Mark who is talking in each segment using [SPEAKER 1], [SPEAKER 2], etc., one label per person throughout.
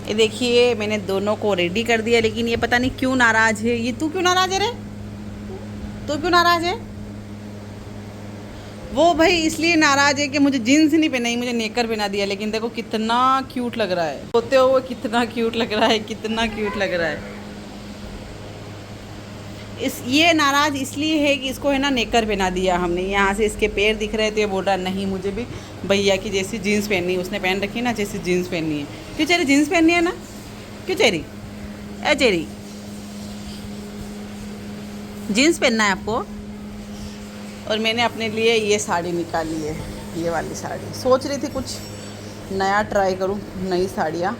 [SPEAKER 1] ये देखिए मैंने दोनों को रेडी कर दिया, लेकिन ये पता नहीं क्यों नाराज़ है। ये तू क्यों नाराज़ है रे? तू क्यों नाराज़ है? वो भाई इसलिए नाराज़ है कि मुझे जीन्स नहीं पहनाई, मुझे नेकर पहना दिया। लेकिन देखो कितना क्यूट लग रहा है, होते हुए कितना क्यूट लग रहा है, कितना क्यूट लग रहा है। ये नाराज़ इसलिए है कि इसको है ना नेकर पहना दिया हमने। यहाँ से इसके पैर दिख रहे थे, बोल रहा नहीं मुझे भी भैया की जैसी जीन्स पहननी है। उसने पहन रखी ना जैसी जीन्स पहननी है। क्यों चेरी जीन्स पहननी है ना? क्यों चेरी? ए चेरी, जीन्स पहनना है आपको? और मैंने अपने लिए ये साड़ी निकाली है, ये वाली साड़ी। सोच रही थी कुछ नया ट्राई करूँ, नई साड़ियाँ।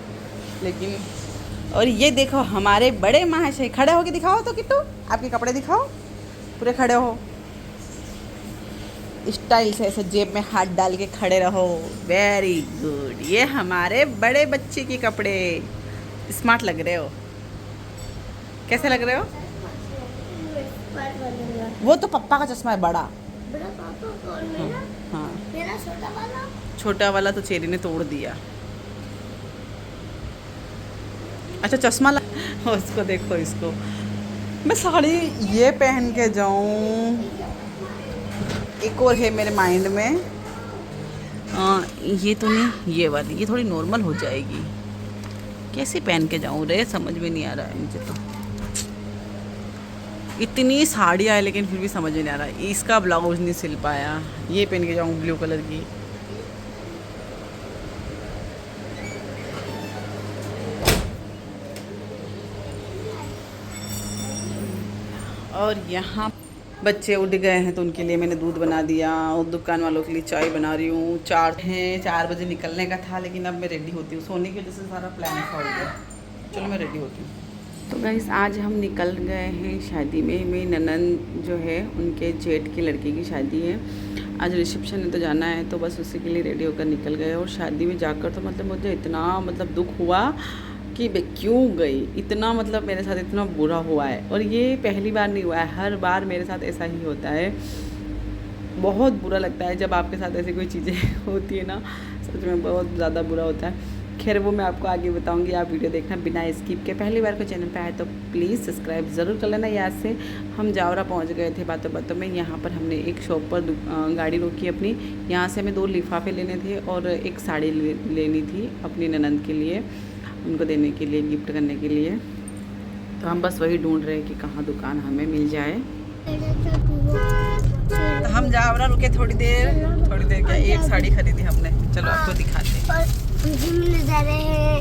[SPEAKER 1] लेकिन और ये देखो हमारे बड़े महाशय, खड़े होके दिखाओ तो किट्टू, आपके कपड़े दिखाओ, पूरे खड़े हो स्टाइल से, ऐसे जेब में हाथ डाल के खड़े रहो। Very good. ये हमारे बड़े बच्चे के कपड़े, स्मार्ट लग रहे हो। कैसे लग रहे हो? वो तो पप्पा का चश्मा है बड़ा। हाँ,
[SPEAKER 2] मेरा छोटा वाला,
[SPEAKER 1] छोटा वाला तो चेरी ने तोड़ दिया। अच्छा चश्मा उसको देखो, इसको मैं साड़ी ये पहन के जाऊँ। एक और है मेरे माइंड में, ये तो नहीं, ये वाली, ये थोड़ी नॉर्मल हो जाएगी। कैसे पहन के जाऊँ रे, समझ में नहीं आ रहा है मुझे तो। इतनी साड़ियाँ है लेकिन फिर भी समझ में नहीं आ रहा है। इसका ब्लाउज नहीं सिल पाया, ये पहन के जाऊँ ब्लू कलर की। और यहाँ बच्चे उठ गए हैं तो उनके लिए मैंने दूध बना दिया, और दुकान वालों के लिए चाय बना रही हूँ। 4 बजे निकलने का था, लेकिन अब मैं रेडी होती हूँ। सोने की वजह से सारा प्लान हो गया। चलो मैं रेडी होती हूँ। तो गाइस आज हम निकल गए हैं शादी में। मेरी ननंद जो है उनके जेठ की लड़की की शादी है। आज रिसेप्शन है तो जाना है, तो बस उसी के लिए रेडी होकर निकल गए। और शादी में जाकर तो मतलब मुझे इतना दुख हुआ कि मैं क्यों गई। इतना मेरे साथ इतना बुरा हुआ है, और ये पहली बार नहीं हुआ है, हर बार मेरे साथ ऐसा ही होता है। बहुत बुरा लगता है जब आपके साथ ऐसी कोई चीज़ें होती है ना, सच में बहुत ज़्यादा बुरा होता है। खैर वो मैं आपको आगे बताऊंगी, आप वीडियो देखना बिना स्किप के। पहली बार को चैनल पे आए तो प्लीज़ सब्सक्राइब ज़रूर कर लेना। यहाँ से हम जावरा पहुँच गए थे बातों बातों में। यहाँ पर हमने एक शॉप पर गाड़ी रोकी अपनी। यहाँ से हमें 2 लिफाफे लेने थे और एक साड़ी लेनी थी अपनी ननंद के लिए, उनको देने के लिए, गिफ्ट करने के लिए। तो हम बस वही ढूंढ रहे हैं कि कहाँ दुकान हमें मिल जाए। तो हम जावरा रुके थोड़ी देर क्या, एक साड़ी खरीदी हमने। चलो आपको दिखाते
[SPEAKER 2] जा रहे हैं।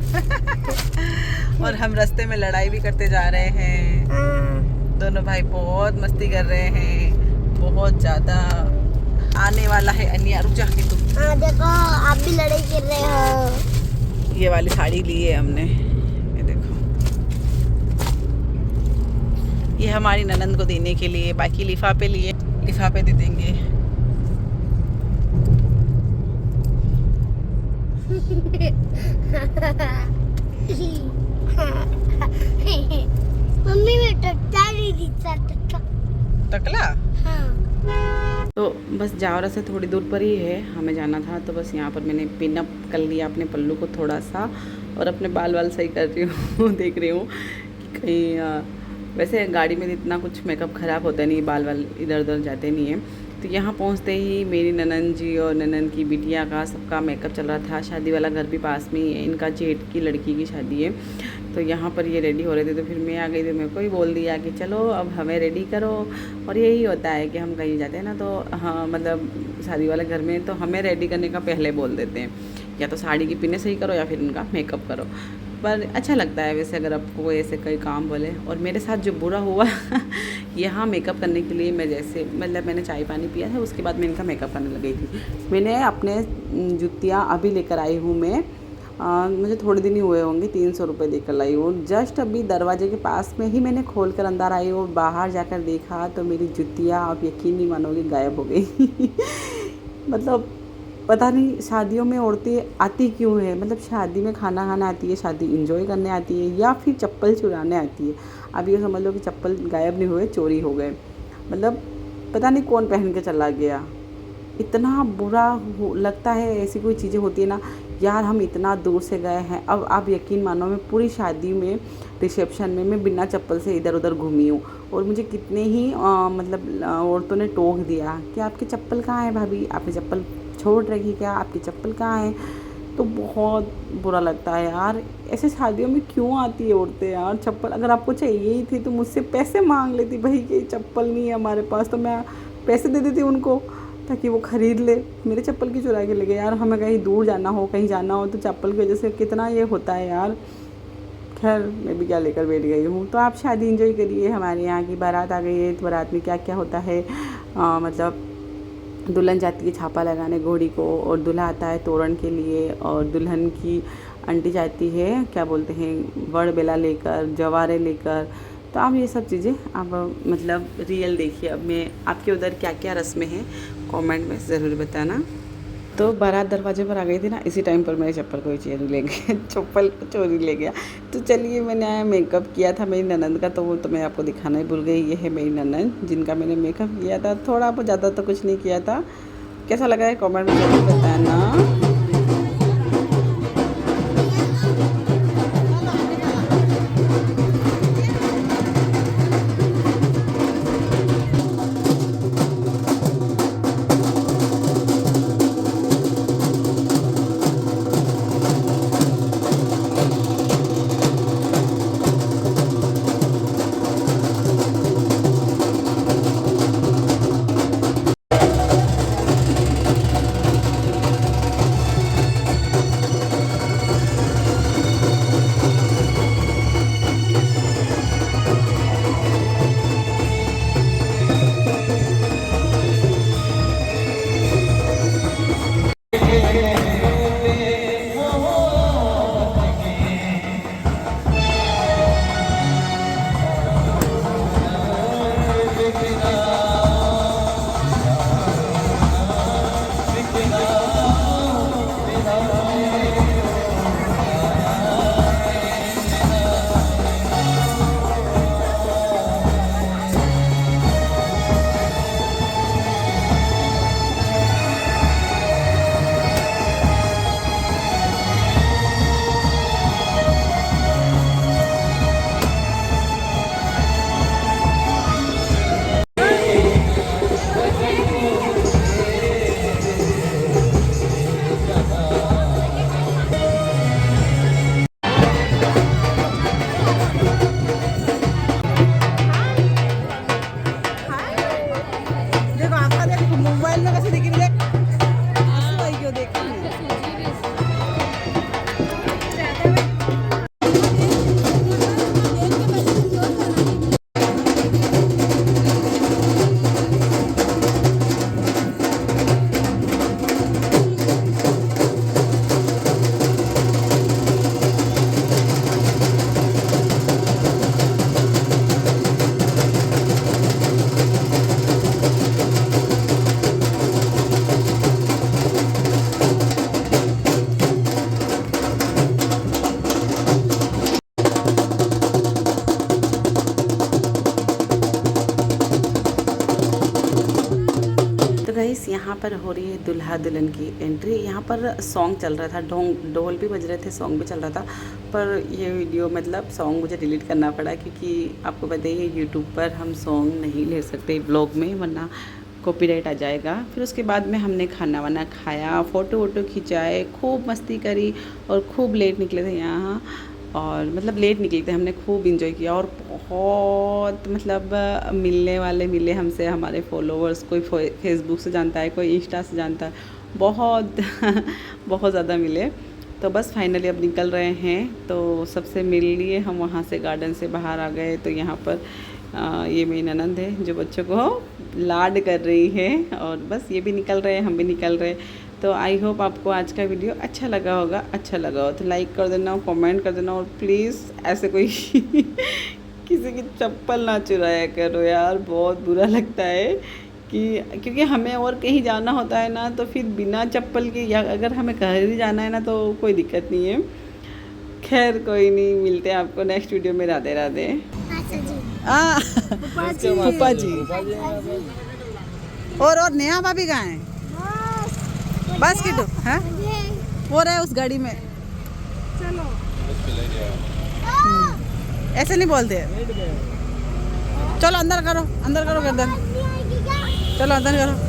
[SPEAKER 1] और हम रास्ते में लड़ाई भी करते जा रहे हैं। दोनों भाई बहुत मस्ती कर रहे हैं, बहुत ज़्यादा। आने वाला है अनिया, रुक जा के तुम।
[SPEAKER 2] देखो आप भी लड़ाई कर रहे हो।
[SPEAKER 1] ये वाली साड़ी ली है हमने, ये देखो। ये हमारी ननंद को देने के लिए। बाकी लिफाफे लिए, लिफाफे दे देंगे।
[SPEAKER 2] मम्मी में टकला नहीं दिखता,
[SPEAKER 1] टकला।
[SPEAKER 2] हाँ।
[SPEAKER 1] तो बस जावरा से थोड़ी दूर पर ही है, हमें जाना था। तो बस यहाँ पर मैंने पिनअप कर लिया अपने पल्लू को थोड़ा सा, और अपने बाल सही कर रही हूँ। देख रही हूँ कि कहीं वैसे गाड़ी में इतना कुछ मेकअप ख़राब होता नहीं, बाल इधर उधर जाते नहीं है। तो यहाँ पहुँचते ही मेरी ननंद जी और ननंद की बिटिया का सबका मेकअप चल रहा था। शादी वाला घर भी पास में ही है, इनका जेठ की लड़की की शादी है। तो यहाँ पर ये रेडी हो रहे थे, तो फिर मैं आ गई। तो मेरे को ही बोल दिया कि चलो अब हमें रेडी करो। और यही होता है कि हम कहीं जाते हैं ना, तो हाँ शादी वाले घर में तो हमें रेडी करने का पहले बोल देते हैं, या तो साड़ी की पिने सही करो या फिर उनका मेकअप करो। पर अच्छा लगता है वैसे अगर आपको कोई ऐसे कोई काम बोले। और मेरे साथ जो बुरा हुआ यहाँ मेकअप करने के लिए मैं जैसे मैंने चाय पानी पिया था, उसके बाद मैं इनका मेकअप करने लग गई थी। मैंने अपने जूतियाँ अभी लेकर आई हूँ मैं, मुझे थोड़े दिन ही हुए होंगे, 300 रुपये देकर लाई हूँ। जस्ट अभी दरवाजे के पास में ही मैंने खोल कर अंदर आई और बाहर जाकर देखा तो मेरी जूतियाँ, आप यकीन नहीं मानोगे, गायब हो गई। पता नहीं शादियों में औरतें आती क्यों है। शादी में खाना खाना आती है, शादी एंजॉय करने आती है, या फिर चप्पल चुराने आती है। अब ये समझ लो कि चप्पल गायब नहीं हुए, चोरी हो गए। पता नहीं कौन पहन के चला गया। इतना बुरा लगता है, ऐसी कोई चीज़ें होती है ना यार हम इतना दूर से गए हैं। अब आप यकीन मानो, मैं पूरी शादी में रिसेप्शन में मैं बिना चप्पल से इधर उधर घूमी हूँ और मुझे कितने ही मतलब औरतों ने टोक दिया कि आपकी चप्पल कहाँ है भाभी, आपने चप्पल छोड़ रखी क्या, आपकी चप्पल कहाँ है। तो बहुत बुरा लगता है यार, ऐसे शादियों में क्यों आती है औरतें यार। चप्पल अगर आपको चाहिए ही थी तो मुझसे पैसे मांग लेती, भाई कि चप्पल नहीं है हमारे पास, तो मैं पैसे दे देती उनको ताकि वो ख़रीद ले। मेरे चप्पल की चुरा के ले गए यार। हमें कहीं दूर जाना हो, कहीं जाना हो तो चप्पल की वजह से कितना ये होता है यार। खैर मैं भी क्या लेकर बैठ गई हूँ। तो आप शादी एंजॉय करिए। हमारे यहाँ की बारात आ गई है, तो बारात में क्या क्या होता है, मतलब दुल्हन जाती है छापा लगाने घोड़ी को, और दूल्हा आता है तोरण के लिए, और दुल्हन की आंटी जाती है क्या बोलते हैं बड़ बेला लेकर, जवारे लेकर। तो आप ये सब चीज़ें आप मतलब रियल देखिए। अब मैं आपके उधर क्या क्या रस्में हैं कमेंट में ज़रूर बताना। तो बारात दरवाजे पर आ गई थी ना, इसी टाइम पर मेरे चप्पल कोई चोरी ले गया चप्पल चोरी ले गया। तो चलिए, मैंने मेकअप किया था मेरी ननंद का, तो वो तो मैं आपको दिखाना ही भूल गई। ये है मेरी ननंद जिनका मैंने मेकअप किया था, थोड़ा बहुत, ज़्यादा तो कुछ नहीं किया था। कैसा लगा है कमेंट में ज़रूर बताना। गाइस यहाँ पर हो रही है दुल्हा दुल्हन की एंट्री। यहाँ पर सॉन्ग चल रहा था, ढोल भी बज रहे थे, सॉन्ग भी चल रहा था। पर ये वीडियो मतलब सॉन्ग मुझे डिलीट करना पड़ा, क्योंकि आपको बताइए यूट्यूब पर हम सॉन्ग नहीं ले सकते ब्लॉग में, वरना कॉपीराइट आ जाएगा। फिर उसके बाद में हमने खाना वाना खाया, फ़ोटो वोटो खिंचाए, खूब मस्ती करी और खूब लेट निकले थे यहाँ। और मतलब लेट निकले थे, हमने खूब इंजॉय किया। और बहुत मतलब मिलने वाले मिले हमसे, हमारे फॉलोअर्स, कोई फेसबुक से जानता है, कोई इंस्टा से जानता है, बहुत बहुत ज़्यादा मिले। तो बस फाइनली अब निकल रहे हैं। तो सबसे मिल लिए हम, वहाँ से गार्डन से बाहर आ गए। तो यहाँ पर ये मेरी ननंद है जो बच्चों को लाड कर रही है, और बस ये भी निकल रहे हैं, हम भी निकल रहे हैं। तो आई होप आपको आज का वीडियो अच्छा लगा होगा। अच्छा लगा हो तो लाइक कर देना, कमेंट कर देना, और प्लीज़ ऐसे कोई किसी की चप्पल ना चुराया करो यार, बहुत बुरा लगता है। क्योंकि हमें और कहीं जाना होता है ना, तो फिर बिना चप्पल के, या अगर हमें कहीं जाना है ना तो कोई दिक्कत नहीं है। खैर कोई नहीं, मिलते हैं आपको नेक्स्ट वीडियो में। राधे राधे। फूफा जी और नेहा भाभी कहाँ हैं? बस किटू हैं? वो रहे उस गाड़ी में।
[SPEAKER 3] चलो
[SPEAKER 1] ऐसे नहीं बोलते। चलो अंदर करो गर्दन। चलो अंदर करो।